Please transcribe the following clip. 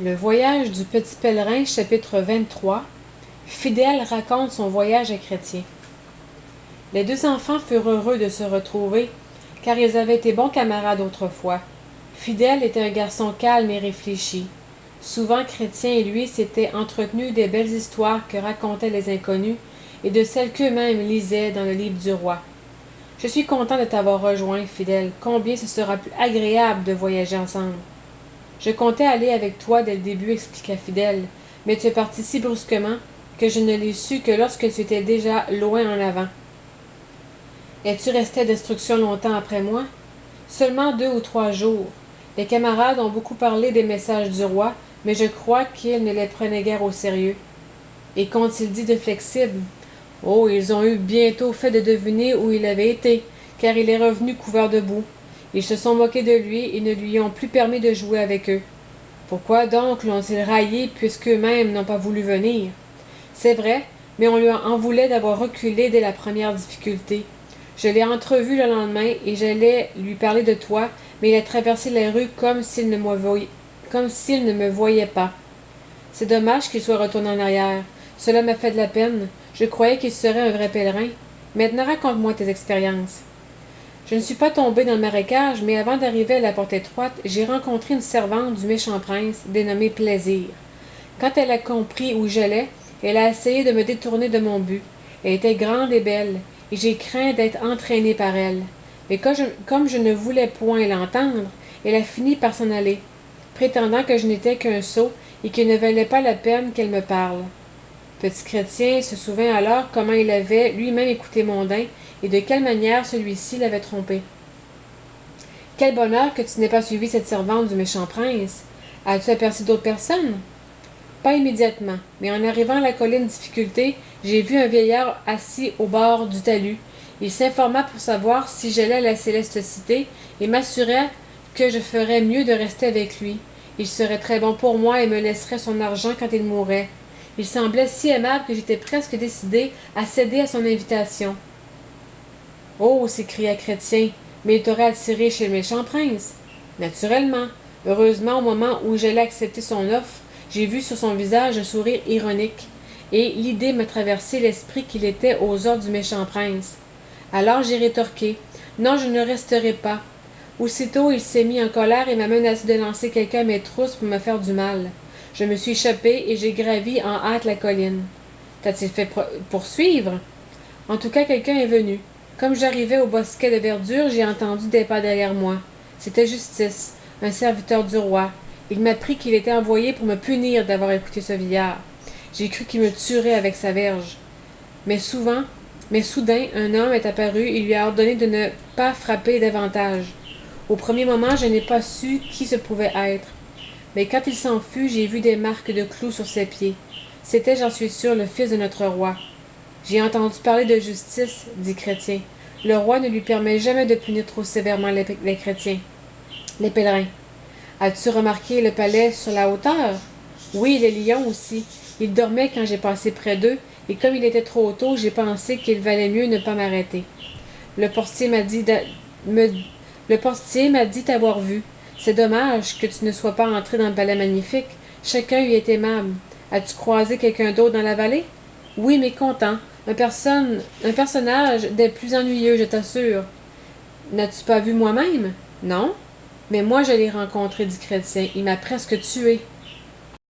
Le voyage du petit pèlerin, chapitre 23. Fidèle raconte son voyage à Chrétien. Les deux enfants furent heureux de se retrouver, car ils avaient été bons camarades autrefois. Fidèle était un garçon calme et réfléchi. Souvent Chrétien et lui s'étaient entretenus des belles histoires que racontaient les inconnus et de celles qu'eux-mêmes lisaient dans le livre du roi. Je suis content de t'avoir rejoint, Fidèle. Combien ce sera plus agréable de voyager ensemble. Je comptais aller avec toi dès le début, expliqua Fidèle, mais tu es parti si brusquement que je ne l'ai su que lorsque tu étais déjà loin en avant. Es-tu resté à destruction longtemps après moi? Seulement 2 ou 3 jours. Les camarades ont beaucoup parlé des messages du roi, mais je crois qu'ils ne les prenaient guère au sérieux. Et qu'ont-ils dit de flexible? Oh, ils ont eu bientôt fait de deviner où il avait été, car il est revenu couvert de boue. Ils se sont moqués de lui et ne lui ont plus permis de jouer avec eux. Pourquoi donc l'ont-ils raillé puisqu'eux-mêmes n'ont pas voulu venir? C'est vrai, mais on lui en voulait d'avoir reculé dès la première difficulté. Je l'ai entrevu le lendemain et j'allais lui parler de toi, mais il a traversé les rues comme s'il ne me voyait pas. C'est dommage qu'il soit retourné en arrière. Cela m'a fait de la peine. Je croyais qu'il serait un vrai pèlerin. Maintenant, raconte-moi tes expériences. Je ne suis pas tombée dans le marécage, mais avant d'arriver à la porte étroite, j'ai rencontré une servante du méchant prince, dénommée Plaisir. Quand elle a compris où j'allais, elle a essayé de me détourner de mon but. Elle était grande et belle, et j'ai craint d'être entraînée par elle. Mais comme je ne voulais point l'entendre, elle a fini par s'en aller, prétendant que je n'étais qu'un sot et qu'il ne valait pas la peine qu'elle me parle. Petit Chrétien se souvint alors comment il avait lui-même écouté Mondain et de quelle manière celui-ci l'avait trompé. Quel bonheur que tu n'aies pas suivi cette servante du méchant prince. As-tu aperçu d'autres personnes? Pas immédiatement, mais en arrivant à la colline Difficulté, j'ai vu un vieillard assis au bord du talus. Il s'informa pour savoir si j'allais à la céleste cité et m'assurait que je ferais mieux de rester avec lui. Il serait très bon pour moi et me laisserait son argent quand il mourrait. Il semblait si aimable que j'étais presque décidée à céder à son invitation. Oh, s'écria Chrétien, mais il t'aurait attiré chez le méchant prince. Naturellement. Heureusement, au moment où j'allais accepter son offre, j'ai vu sur son visage un sourire ironique, et l'idée m'a traversé l'esprit qu'il était aux ordres du méchant prince. Alors j'ai rétorqué. Non, je ne resterai pas. Aussitôt, il s'est mis en colère et m'a menacé de lancer quelqu'un à mes trousses pour me faire du mal. Je me suis échappé et j'ai gravi en hâte la colline. T'a-t-il fait poursuivre? En tout cas, quelqu'un est venu. Comme j'arrivais au bosquet de verdure, j'ai entendu des pas derrière moi. C'était Justice, un serviteur du roi. Il m'a appris qu'il était envoyé pour me punir d'avoir écouté ce vieillard. J'ai cru qu'il me tuerait avec sa verge. Mais soudain, un homme est apparu et lui a ordonné de ne pas frapper davantage. Au premier moment, je n'ai pas su qui ce pouvait être. Mais quand il s'en fut, j'ai vu des marques de clous sur ses pieds. C'était, j'en suis sûr, le fils de notre roi. J'ai entendu parler de justice, dit Chrétien. Le roi ne lui permet jamais de punir trop sévèrement les chrétiens, les pèlerins. As-tu remarqué le palais sur la hauteur? Oui, les lions aussi. Ils dormaient quand j'ai passé près d'eux, et comme il était trop tôt, j'ai pensé qu'il valait mieux ne pas m'arrêter. Le portier m'a dit t'avoir vu. C'est dommage que tu ne sois pas entré dans le palais magnifique. Chacun y est aimable. As-tu croisé quelqu'un d'autre dans la vallée? Oui, mais content. Un personnage des plus ennuyeux, je t'assure. N'as-tu pas vu moi-même? Non. Mais moi, je l'ai rencontré, dit Chrétien. Il m'a presque tué.